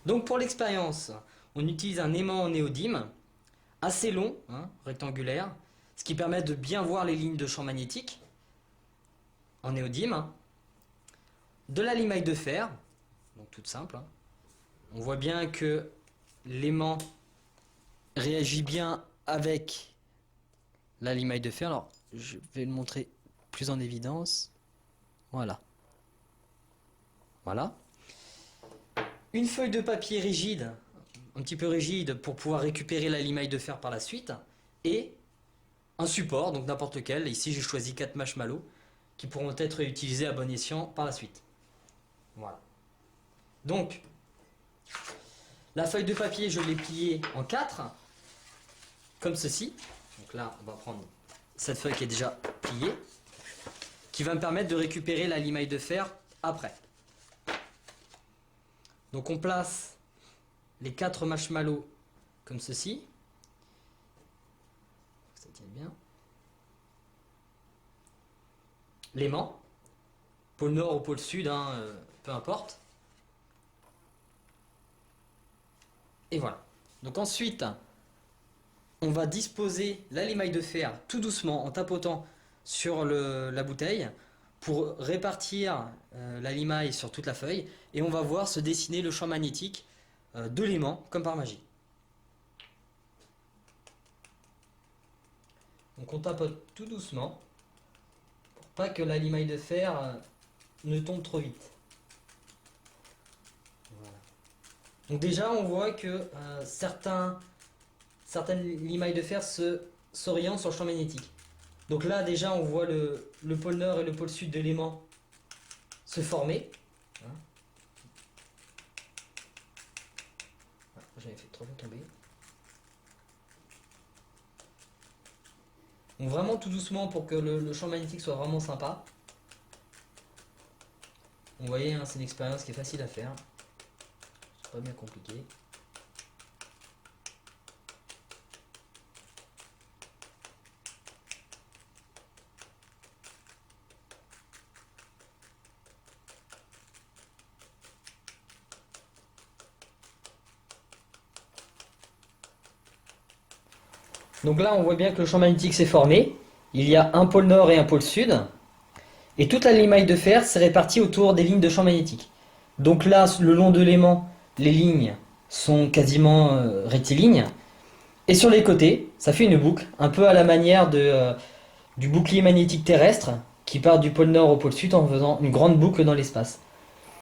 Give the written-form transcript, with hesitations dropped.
Donc pour l'expérience, on utilise un aimant en néodyme, assez long, hein, rectangulaire, ce qui permet de bien voir les lignes de champ magnétique en néodyme. De la limaille de fer, donc toute simple. Hein. On voit bien que l'aimant réagit bien avec la limaille de fer. Alors, je vais le montrer plus en évidence. Voilà. Voilà. Une feuille de papier rigide, un petit peu rigide pour pouvoir récupérer la limaille de fer par la suite. Et un support, donc n'importe lequel. Ici, j'ai choisi 4 marshmallows qui pourront être utilisés à bon escient par la suite. Voilà. Donc, la feuille de papier, je l'ai pliée en 4, comme ceci. Donc là, on va prendre cette feuille qui est déjà pliée, qui va me permettre de récupérer la limaille de fer après. Donc on place les 4 marshmallows comme ceci. Ça tient bien. L'aimant, pôle nord ou pôle sud, hein, peu importe. Et voilà. Donc ensuite, on va disposer la limaille de fer tout doucement en tapotant sur la bouteille pour répartir la limaille sur toute la feuille et on va voir se dessiner le champ magnétique de l'aimant comme par magie. Donc on tapote tout doucement pour pas que la limaille de fer ne tombe trop vite. Voilà. Donc déjà on voit que certaines limailles de fer s'orientent sur le champ magnétique. Donc là déjà on voit le pôle nord et le pôle sud de l'aimant se former. Hein. Ah, j'avais fait trop bien tomber. Donc vraiment tout doucement pour que le champ magnétique soit vraiment sympa. Vous voyez, hein, c'est une expérience qui est facile à faire. C'est pas bien compliqué. Donc là, on voit bien que le champ magnétique s'est formé. Il y a un pôle nord et un pôle sud. Et toute la limaille de fer s'est répartie autour des lignes de champ magnétique. Donc là, le long de l'aimant, les lignes sont quasiment rectilignes. Et sur les côtés, ça fait une boucle, un peu à la manière du bouclier magnétique terrestre, qui part du pôle nord au pôle sud en faisant une grande boucle dans l'espace.